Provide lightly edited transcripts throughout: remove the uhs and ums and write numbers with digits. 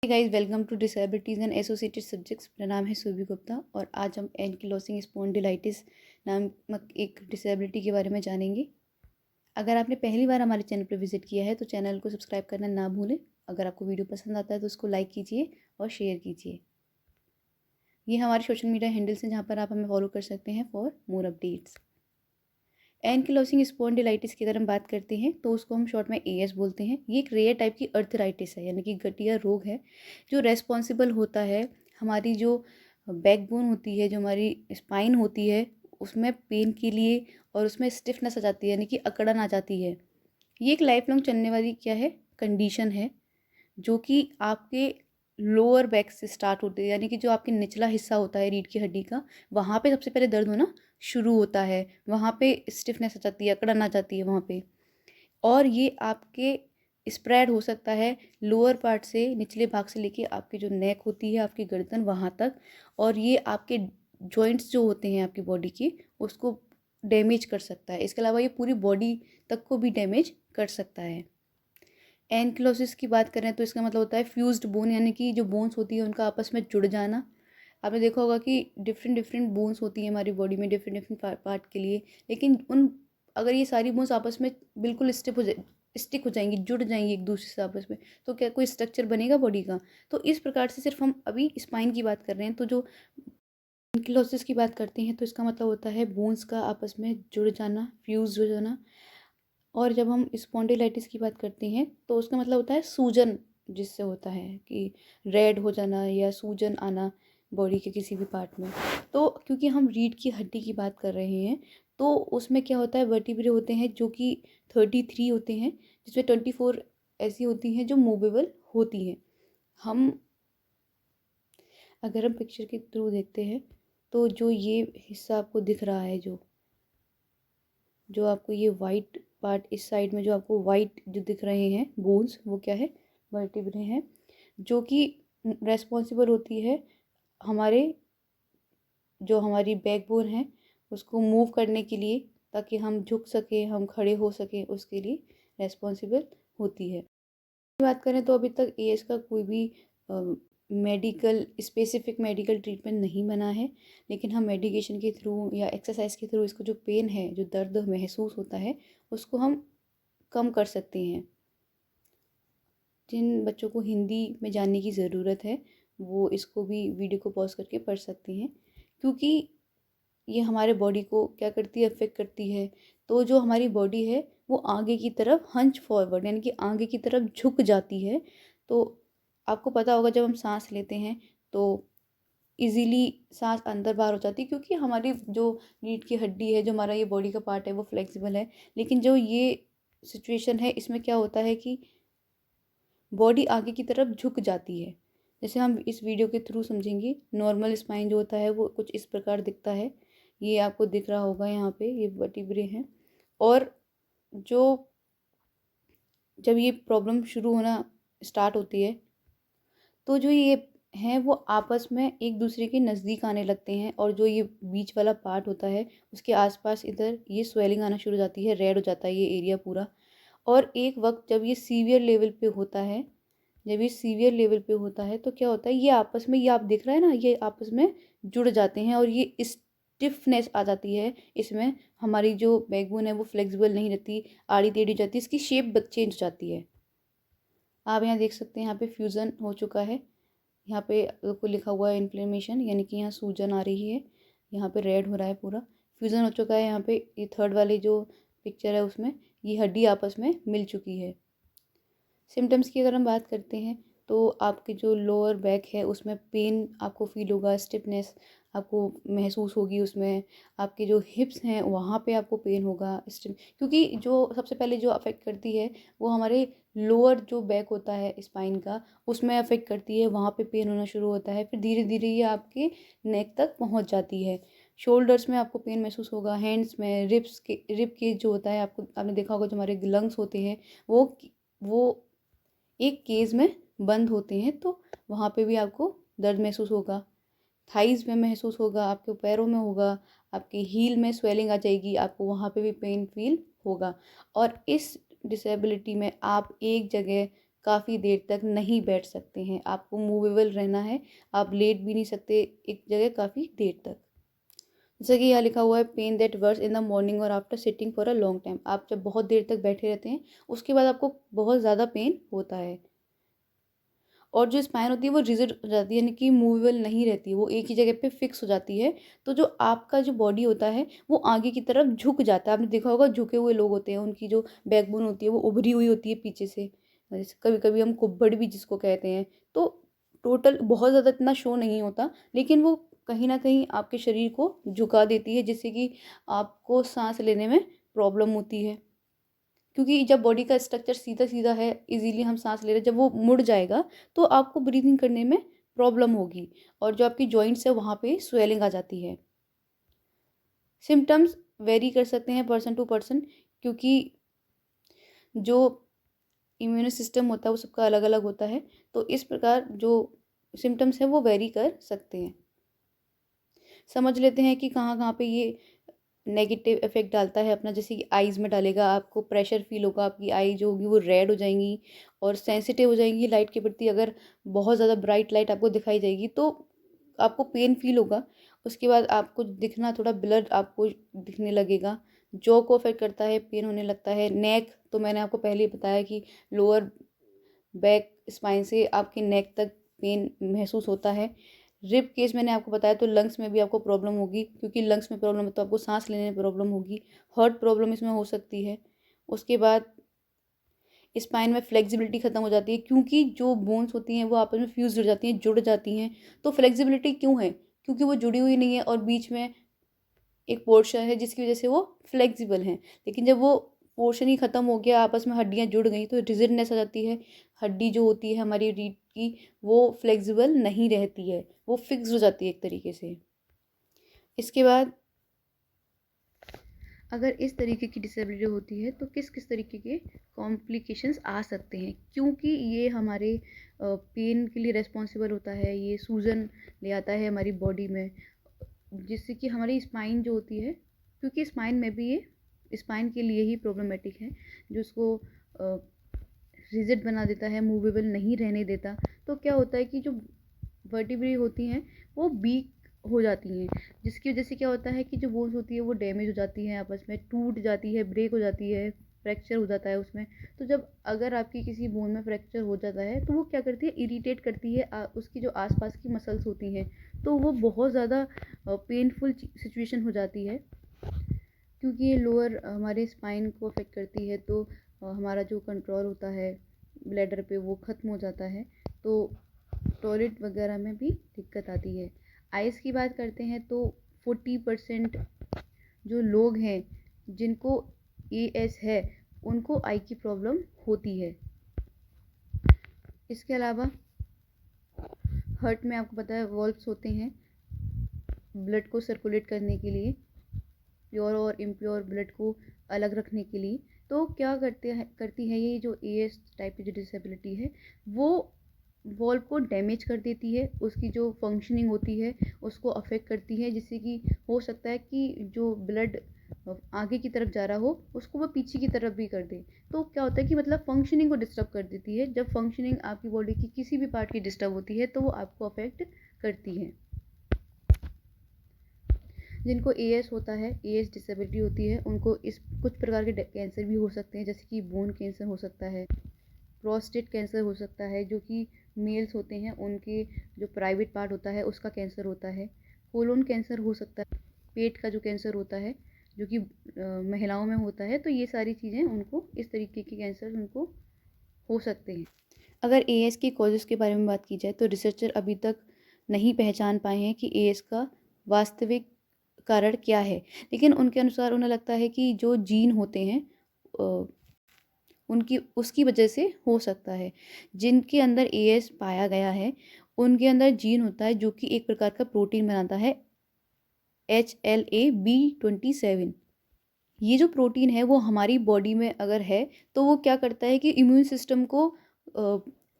Guys, welcome to disabilities and associated subjects. मेरा नाम है सुरभि गुप्ता और आज हम एनकिलोसिंग स्पॉन्डिलाइटिस नामक एक डिसेबिलिटी के बारे में जानेंगे। अगर आपने पहली बार हमारे चैनल पर विजिट किया है तो चैनल को सब्सक्राइब करना ना भूलें। अगर आपको वीडियो पसंद आता है तो उसको लाइक कीजिए और शेयर कीजिए। ये हमारे सोशल मीडिया हैंडल्स हैं जहाँ पर आप हमें फॉलो कर सकते हैं फॉर मोर अपडेट्स। एनकिलोसिंग स्पॉन्डिलाइटिस की अगर हम बात करते हैं तो उसको हम शॉर्ट में एएस बोलते हैं। ये एक रेयर टाइप की अर्थराइटिस है, यानी कि गठिया रोग है जो रेस्पॉन्सिबल होता है हमारी जो बैकबोन होती है, जो हमारी स्पाइन होती है, उसमें पेन के लिए और उसमें स्टिफनेस आ जाती है, यानी कि अकड़न आ जाती है। ये एक लाइफ लॉन्ग चलने वाली क्या है, कंडीशन है, जो कि आपके लोअर बैक से स्टार्ट होती है, यानी कि जो आपके निचला हिस्सा होता है रीढ़ की हड्डी का, वहाँ पे सबसे पहले दर्द होना शुरू होता है। वहाँ पे स्टिफनेस आ जाती है, अकड़न आ जाती है वहाँ पे। और ये आपके स्प्रेड हो सकता है लोअर पार्ट से, निचले भाग से लेके आपकी जो नेक होती है, आपकी गर्दन वहाँ तक। और ये आपके जॉइंट्स जो होते हैं आपकी बॉडी की, उसको डैमेज कर सकता है। इसके अलावा ये पूरी बॉडी तक को भी डैमेज कर सकता है। एनकिलोसिस की बात करें तो इसका मतलब होता है फ्यूज्ड बोन, यानी कि जो बोन्स होती है उनका आपस में जुड़ जाना। आपने देखा होगा कि डिफरेंट डिफरेंट बोन्स होती हैं हमारी बॉडी में, डिफरेंट डिफरेंट पार्ट के लिए, लेकिन उन अगर ये सारी बोन्स आपस में बिल्कुल स्टिक हो जाएंगी, जुड़ जाएंगी एक दूसरे से आपस में, तो क्या कोई स्ट्रक्चर बनेगा बॉडी का? तो इस प्रकार से सिर्फ हम अभी स्पाइन की बात कर रहे हैं। तो जो एंकिलोसिस की बात करते हैं तो इसका मतलब होता है बोन्स का आपस में जुड़ जाना, फ्यूज हो जाना। और जब हम स्पॉन्डिलाइटिस की बात करते हैं तो उसका मतलब होता है सूजन, जिससे होता है कि रेड हो जाना या सूजन आना बॉडी के किसी भी पार्ट में। तो क्योंकि हम रीढ़ की हड्डी की बात कर रहे हैं तो उसमें क्या होता है, वर्टिब्रे होते हैं जो कि 33 होते हैं, जिसमें 24 ऐसी होती हैं जो मूवेबल होती हैं। हम अगर हम पिक्चर के थ्रू देखते हैं तो जो ये हिस्सा आपको दिख रहा है, जो जो आपको ये वाइट पार्ट इस साइड में जो आपको वाइट जो दिख रहे हैं बोन्स, वो क्या है, वर्टिब्रे हैं, जो कि रेस्पॉन्सिबल होती है हमारे जो हमारी बैकबोन है उसको मूव करने के लिए, ताकि हम झुक सकें, हम खड़े हो सकें, उसके लिए रेस्पॉन्सिबल होती है। बात करें तो अभी तक एएस का कोई भी मेडिकल स्पेसिफिक मेडिकल ट्रीटमेंट नहीं बना है, लेकिन हम मेडिकेशन के थ्रू या एक्सरसाइज के थ्रू इसको जो पेन है, जो दर्द महसूस होता है, उसको हम कम कर सकते हैं। जिन बच्चों को हिंदी में जानने की ज़रूरत है वो इसको भी वीडियो को पॉज करके पढ़ सकते हैं, क्योंकि ये हमारे बॉडी को क्या करती है, अफेक्ट करती है। तो जो हमारी बॉडी है वो आगे की तरफ हंच फॉरवर्ड, यानी कि आगे की तरफ झुक जाती है। तो आपको पता होगा जब हम सांस लेते हैं तो इजीली सांस अंदर बाहर हो जाती है, क्योंकि हमारी जो रीढ़ की हड्डी है, जो हमारा ये बॉडी का पार्ट है, वो फ्लेक्सिबल है। लेकिन जो ये सिचुएशन है इसमें क्या होता है कि बॉडी आगे की तरफ झुक जाती है। जैसे हम इस वीडियो के थ्रू समझेंगे, नॉर्मल स्पाइन जो होता है वो कुछ इस प्रकार दिखता है। ये आपको दिख रहा होगा, यहाँ पे ये वर्टिब्रे हैं। और जो जब ये प्रॉब्लम शुरू होना स्टार्ट होती है तो जो ये हैं वो आपस में एक दूसरे के नज़दीक आने लगते हैं, और जो ये बीच वाला पार्ट होता है उसके आसपास इधर ये स्वेलिंग आना शुरू हो जाती है, रेड हो जाता है ये एरिया पूरा। और एक वक्त जब ये सीवियर लेवल पे होता है, जब ये सीवियर लेवल पे होता है तो क्या होता है, ये आपस में, ये आप देख रहे हैं ना, ये आपस में जुड़ जाते हैं और ये स्टिफनेस आ जाती है इसमें। हमारी जो बैकबोन है वो फ्लेक्सिबल नहीं रहती, आड़ी टेढ़ी हो जाती है, इसकी शेप चेंज हो जाती है। आप यहाँ देख सकते हैं, यहाँ पे फ्यूज़न हो चुका है। यहाँ पे को लिखा हुआ है इन्फ्लेमेशन, यानी कि यहाँ सूजन आ रही है, यहाँ पे रेड हो रहा है पूरा, फ्यूज़न हो चुका है। यहाँ पे ये थर्ड वाली जो पिक्चर है उसमें ये हड्डी आपस में मिल चुकी है। सिम्टम्स की अगर हम बात करते हैं तो आपके जो लोअर बैक है उसमें पेन आपको फील होगा, स्टिफनेस आपको महसूस होगी उसमें। आपके जो हिप्स हैं वहाँ पे आपको पेन होगा, स्टिफ, क्योंकि जो सबसे पहले जो अफेक्ट करती है वो हमारे लोअर जो बैक होता है स्पाइन का, उसमें अफेक्ट करती है, वहाँ पे पेन होना शुरू होता है। फिर धीरे धीरे ये आपके नेक तक पहुँच जाती है। शोल्डर्स में आपको पेन महसूस होगा, हैंड्स में, रिब केज जो होता है, आपने देखा होगा जो हमारे लंग्स होते हैं वो एक केज में बंद होते हैं, तो वहाँ पे भी आपको दर्द महसूस होगा। थाइज़ में महसूस होगा, आपके पैरों में होगा, आपके हील में स्वेलिंग आ जाएगी, आपको वहाँ पे भी पेन फील होगा। और इस डिसेबिलिटी में आप एक जगह काफ़ी देर तक नहीं बैठ सकते हैं। आपको मूवेबल रहना है, आप लेट भी नहीं सकते एक जगह काफ़ी देर तक। जैसा कि यहाँ लिखा हुआ है, pain that worse in the morning और after sitting for a long time. आप जब बहुत देर तक बैठे रहते हैं उसके बाद आपको बहुत ज़्यादा पेन होता है। और जो स्पाइन होती है वो रिजिड हो जाती है, यानी कि मूवेबल नहीं रहती है, वो एक ही जगह पे फिक्स हो जाती है। तो जो आपका जो बॉडी होता है वो आगे की तरफ झुक जाता है। आपने देखा होगा झुके हुए लोग होते हैं, उनकी जो बैकबोन होती है वो उभरी हुई होती है पीछे से, जैसे कभी कभी हम कुब्बड़ भी जिसको कहते हैं। तो टोटल बहुत ज़्यादा इतना शो नहीं होता, लेकिन वो कहीं ना कहीं आपके शरीर को झुका देती है, जिससे कि आपको सांस लेने में प्रॉब्लम होती है। क्योंकि जब बॉडी का स्ट्रक्चर सीधा सीधा है, इजीली हम सांस ले रहे हैं, जब वो मुड़ जाएगा तो आपको ब्रीथिंग करने में प्रॉब्लम होगी, और जो आपकी जॉइंट्स है वहाँ पे स्वेलिंग आ जाती है। सिम्टम्स वेरी कर सकते हैं पर्सन टू पर्सन, क्योंकि जो इम्यून सिस्टम होता है वो सबका अलग अलग होता है। तो इस प्रकार जो सिम्टम्स हैं वो वेरी कर सकते हैं। समझ लेते हैं कि कहाँ कहाँ पे ये नेगेटिव इफेक्ट डालता है अपना। जैसे कि आईज़ में डालेगा, आपको प्रेशर फील होगा, आपकी आई जो होगी वो रेड हो जाएंगी और सेंसिटिव हो जाएंगी लाइट के प्रति। अगर बहुत ज़्यादा ब्राइट लाइट आपको दिखाई जाएगी तो आपको पेन फील होगा। उसके बाद आपको दिखना, थोड़ा ब्लर आपको दिखने लगेगा। जॉ को अफेक्ट करता है, पेन होने लगता है। नेक तो मैंने आपको पहले ही बताया कि लोअर बैक स्पाइन से आपके नेक तक पेन महसूस होता है। रिब केस मैंने आपको बताया, तो लंग्स में भी आपको प्रॉब्लम होगी, क्योंकि लंग्स में प्रॉब्लम है तो आपको सांस लेने में प्रॉब्लम होगी। हार्ट प्रॉब्लम इसमें हो सकती है। उसके बाद स्पाइन में फ्लेक्सिबिलिटी खत्म हो जाती है, क्योंकि जो बोन्स होती हैं वो आपस में फ्यूज हो जाती हैं, जुड़ जाती हैं। तो फ्लेक्सिबिलिटी क्यों है? क्योंकि वो जुड़ी हुई नहीं है और बीच में एक पोर्शन है जिसकी वजह से वो फ्लेक्सिबल हैं। लेकिन जब वो पोर्शन ही ख़त्म हो गया, आपस में हड्डियाँ जुड़ गई, तो रिजिडनेस आ जाती है। हड्डी जो होती है हमारी रीढ़ की, वो फ्लेक्सिबल नहीं रहती है, वो फिक्स हो जाती है एक तरीके से। इसके बाद अगर इस तरीके की डिसेबिलिटी होती है तो किस किस तरीके के कॉम्प्लिकेशंस आ सकते हैं, क्योंकि ये हमारे पेन के लिए रिस्पॉन्सिबल होता है। ये सूजन ले आता है हमारी बॉडी में, जिससे कि हमारी स्पाइन जो होती है, क्योंकि स्पाइन में भी ये स्पाइन के लिए ही प्रॉब्लमेटिक है, जो उसको रिजिड बना देता है, मूवेबल नहीं रहने देता। तो क्या होता है कि जो वर्टिब्रे होती हैं वो वीक हो जाती हैं, जिसकी वजह से क्या होता है कि जो बोन्स होती है वो डैमेज हो जाती हैं, आपस में टूट जाती है, ब्रेक हो जाती है, फ्रैक्चर हो जाता है उसमें। तो जब अगर आपकी किसी बोन में फ्रैक्चर हो जाता है तो वो क्या करती है, इरिटेट करती है उसकी जो आसपास की मसल्स होती हैं। तो वो बहुत ज़्यादा पेनफुल सिचुएशन हो जाती है, क्योंकि ये लोअर हमारे स्पाइन को अफेक्ट करती है। तो हमारा जो कंट्रोल होता है ब्लैडर पे वो ख़त्म हो जाता है, तो टॉयलेट वगैरह में भी दिक्कत आती है। आइज़ की बात करते हैं तो 40% जो लोग हैं जिनको एएस है उनको आई की प्रॉब्लम होती है। इसके अलावा हार्ट में आपको पता है वॉल्व्स होते हैं ब्लड को सर्कुलेट करने के लिए, प्योर और इम्प्योर ब्लड को अलग रखने के लिए। तो क्या करती है ये जो एएस टाइप की जो डिसेबिलिटी है, वो वॉल्व को डैमेज कर देती है, उसकी जो फंक्शनिंग होती है उसको अफेक्ट करती है, जिससे कि हो सकता है कि जो ब्लड आगे की तरफ जा रहा हो उसको वो पीछे की तरफ भी कर दे। तो क्या होता है कि मतलब फंक्शनिंग को डिस्टर्ब कर देती है। जब फंक्शनिंग आपकी बॉडी की किसी भी पार्ट की डिस्टर्ब होती है तो वो आपको अफेक्ट करती है। जिनको एएस होता है, एएस डिसेबिलिटी होती है, उनको इस कुछ प्रकार के कैंसर भी हो सकते हैं, जैसे कि बोन कैंसर हो सकता है, प्रोस्टेट कैंसर हो सकता है, जो कि मेल्स होते हैं उनके जो प्राइवेट पार्ट होता है उसका कैंसर होता है, कोलोन कैंसर हो सकता है, पेट का जो कैंसर होता है जो कि महिलाओं में होता है। तो ये सारी चीज़ें उनको, इस तरीके के कैंसर उनको हो सकते हैं। अगर एएस के कॉजेज़ के बारे में बात की जाए तो रिसर्चर अभी तक नहीं पहचान पाए हैं कि एएस का वास्तविक कारण क्या है, लेकिन उनके अनुसार उन्हें लगता है कि जो जीन होते हैं उनकी उसकी वजह से हो सकता है। जिनके अंदर एएस पाया गया है उनके अंदर जीन होता है जो कि एक प्रकार का प्रोटीन बनाता है, HLA-B27। ये जो प्रोटीन है वो हमारी बॉडी में अगर है तो वो क्या करता है कि इम्यून सिस्टम को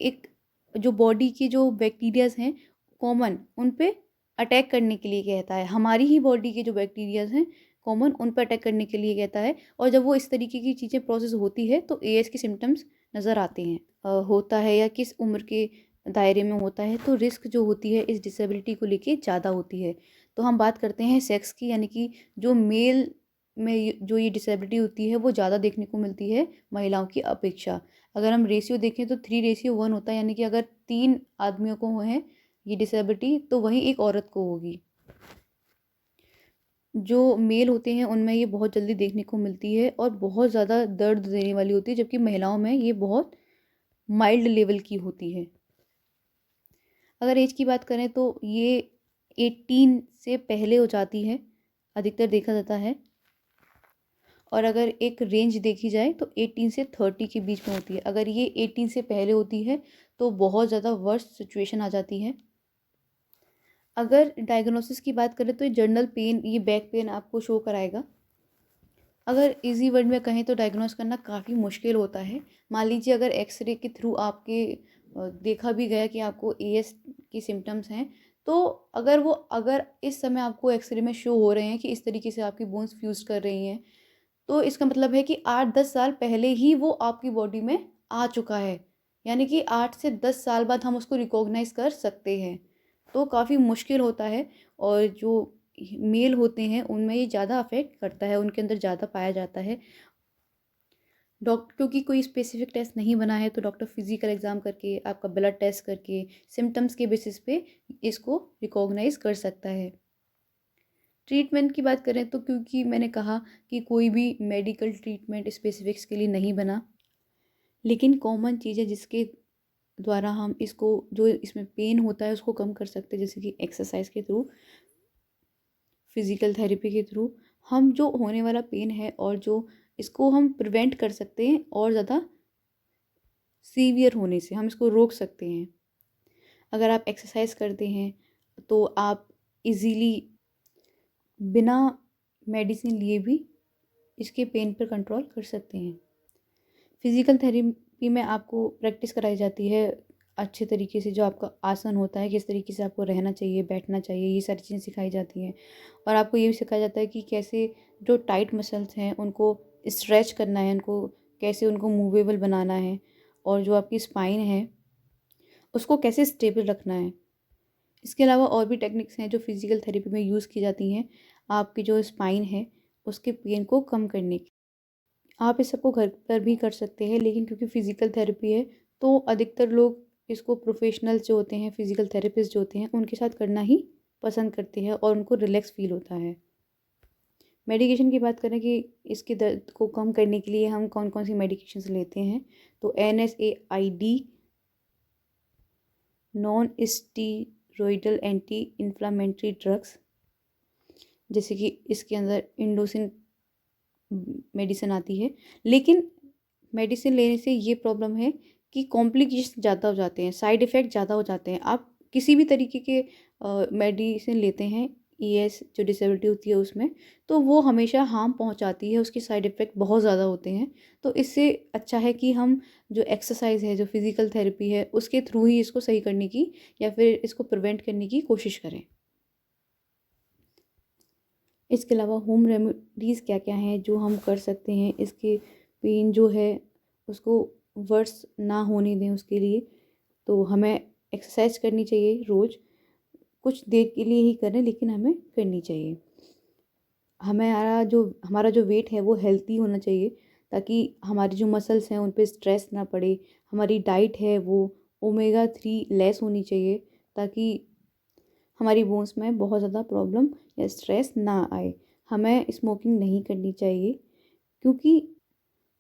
एक जो बॉडी के जो बैक्टीरियाज हैं कॉमन उन पे अटैक करने के लिए कहता है। हमारी ही बॉडी के जो बैक्टीरियाज हैं कॉमन उन पर अटैक करने के लिए कहता है। और जब वो इस तरीके की चीज़ें प्रोसेस होती है तो एएस के सिम्टम्स नज़र आते हैं, होता है या किस उम्र के दायरे में होता है, तो रिस्क जो होती है इस डिसेबिलिटी को लेके ज़्यादा होती है। तो हम बात करते हैं सेक्स की, यानी कि जो मेल में जो ये डिसेबिलिटी होती है वो ज़्यादा देखने को मिलती है महिलाओं की अपेक्षा। अगर हम रेशियो देखें तो 3:1 होता है, यानी कि अगर 3 आदमियों को है ये डिसेबिलिटी तो वहीं एक औरत को होगी। जो मेल होते हैं उनमें ये बहुत जल्दी देखने को मिलती है और बहुत ज़्यादा दर्द देने वाली होती है, जबकि महिलाओं में ये बहुत माइल्ड लेवल की होती है। अगर एज की बात करें तो ये 18 से पहले हो जाती है, अधिकतर देखा जाता है। और अगर एक रेंज देखी जाए तो 18 से 30 के बीच में होती है। अगर ये 18 से पहले होती है तो बहुत ज़्यादा वर्स्ट सिचुएशन आ जाती है। अगर डायग्नोसिस की बात करें तो ये जर्नल पेन, ये बैक पेन आपको शो कराएगा। अगर इजी वर्ड में कहें तो डायग्नोस करना काफ़ी मुश्किल होता है। मान लीजिए अगर एक्सरे के थ्रू आपके देखा भी गया कि आपको एएस की सिम्टम्स हैं, तो अगर इस समय आपको एक्सरे में शो हो रहे हैं कि इस तरीके से आपकी बोन्स फ्यूज़ कर रही हैं, तो इसका मतलब है कि 8-10 साल पहले ही वो आपकी बॉडी में आ चुका है। यानी कि 8 से 10 साल बाद हम उसको रिकॉग्नाइज़ कर सकते हैं। तो काफ़ी मुश्किल होता है, और जो मेल होते हैं उनमें ये ज़्यादा अफ़ेक्ट करता है, उनके अंदर ज़्यादा पाया जाता है। डॉक्टर, क्योंकि कोई स्पेसिफिक टेस्ट नहीं बना है, तो डॉक्टर फिजिकल एग्ज़ाम करके, आपका ब्लड टेस्ट करके, सिम्टम्स के बेसिस पे इसको रिकॉग्नाइज़ कर सकता है। ट्रीटमेंट की बात करें तो क्योंकि मैंने कहा कि कोई भी मेडिकल ट्रीटमेंट स्पेसिफिक्स के लिए नहीं बना, लेकिन कॉमन चीज़ है जिसके द्वारा हम इसको, जो इसमें पेन होता है उसको कम कर सकते हैं, जैसे कि एक्सरसाइज के थ्रू, फिज़िकल थेरेपी के थ्रू हम जो होने वाला पेन है और जो इसको हम प्रिवेंट कर सकते हैं, और ज़्यादा सीवियर होने से हम इसको रोक सकते हैं। अगर आप एक्सरसाइज करते हैं तो आप इजीली बिना मेडिसिन लिए भी इसके पेन पर कंट्रोल कर सकते हैं। फिज़िकल थेरेपी में आपको प्रैक्टिस कराई जाती है अच्छे तरीके से, जो आपका आसन होता है, किस तरीके से आपको रहना चाहिए, बैठना चाहिए, ये सारी चीज़ें सिखाई जाती हैं। और आपको ये भी सिखाया जाता है कि कैसे जो टाइट मसल्स हैं उनको स्ट्रेच करना है, उनको कैसे उनको मूवेबल बनाना है, और जो आपकी स्पाइन है उसको कैसे स्टेबल रखना है। इसके अलावा और भी टेक्निक्स हैं जो फिज़िकल थेरेपी में यूज़ की जाती हैं, आपकी जो स्पाइन है उसके पेन को कम करने की। आप इस सबको घर पर भी कर सकते हैं, लेकिन क्योंकि फ़िज़िकल थेरेपी है तो अधिकतर लोग इसको प्रोफेशनल्स जो होते हैं, फ़िज़िकल थेरेपिस्ट जो होते हैं, उनके साथ करना ही पसंद करते हैं और उनको रिलैक्स फ़ील होता है। मेडिकेशन की बात करें कि इसके दर्द को कम करने के लिए हम कौन कौन सी मेडिकेशंस लेते हैं, तो NSAID, non steroidal anti inflammatory drugs, जैसे कि इसके अंदर इंडोसिन मेडिसिन आती है। लेकिन मेडिसिन लेने से ये प्रॉब्लम है कि कॉम्प्लिकेशन ज़्यादा हो जाते हैं, साइड इफ़ेक्ट ज़्यादा हो जाते हैं। आप किसी भी तरीके के मेडिसिन लेते हैं, ईएस जो डिसेबिलिटी होती है उसमें, तो वो हमेशा हार्म पहुंचाती है, उसके साइड इफ़ेक्ट बहुत ज़्यादा होते हैं। तो इससे अच्छा है कि हम जो एक्सरसाइज है, जो फिज़िकल थेरेपी है, उसके थ्रू ही इसको सही करने की या फिर इसको प्रिवेंट करने की कोशिश करें। इसके अलावा होम रेमेडीज़ क्या क्या हैं जो हम कर सकते हैं इसके पेन जो है उसको वर्स ना होने दें उसके लिए, तो हमें एक्सरसाइज करनी चाहिए रोज़, कुछ देर के लिए ही करें लेकिन हमें करनी चाहिए। हमारा जो वेट है वो हेल्थी होना चाहिए, ताकि हमारी जो मसल्स हैं उन पे स्ट्रेस ना पड़े। हमारी डाइट है वो ओमेगा 3 लेस होनी चाहिए, ताकि हमारी बोन्स में बहुत ज़्यादा प्रॉब्लम या स्ट्रेस ना आए। हमें स्मोकिंग नहीं करनी चाहिए, क्योंकि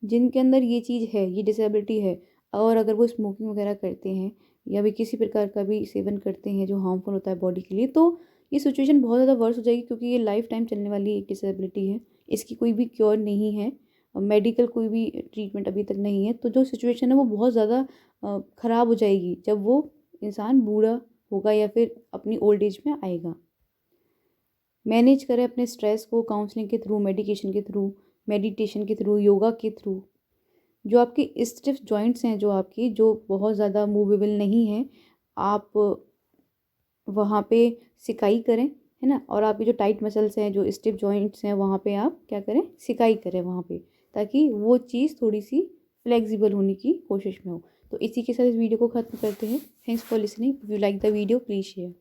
जिनके अंदर ये चीज़ है, ये डिसेबिलिटी है, और अगर वो स्मोकिंग वगैरह करते हैं या भी किसी प्रकार का भी सेवन करते हैं जो हार्मफुल होता है बॉडी के लिए, तो ये सिचुएशन बहुत ज़्यादा वर्स हो जाएगी, क्योंकि ये लाइफ टाइम चलने वाली एक डिसेबिलिटी है। इसकी कोई भी क्योर नहीं है, मेडिकल कोई भी ट्रीटमेंट अभी तक नहीं है। तो जो सिचुएशन है वो बहुत ज़्यादा ख़राब हो जाएगी जब वो इंसान बूढ़ा होगा या फिर अपनी ओल्ड एज में आएगा। मैनेज करें अपने स्ट्रेस को काउंसलिंग के थ्रू, मेडिकेशन के थ्रू, मेडिटेशन के थ्रू, योगा के थ्रू। जो आपकी स्टिफ जॉइंट्स हैं, जो बहुत ज़्यादा मूवेबल नहीं हैं, आप वहाँ पे सिकाई करें, है ना। और आपकी जो टाइट मसल्स हैं, जो स्टिफ जॉइंट्स हैं, वहाँ पे आप क्या करें, सिकाई करें वहाँ पे, ताकि वो चीज़ थोड़ी सी फ्लेक्सिबल होने की कोशिश में हो। तो इसी के साथ इस वीडियो को ख़त्म करते हैं। Thanks for listening. If you like the video please share.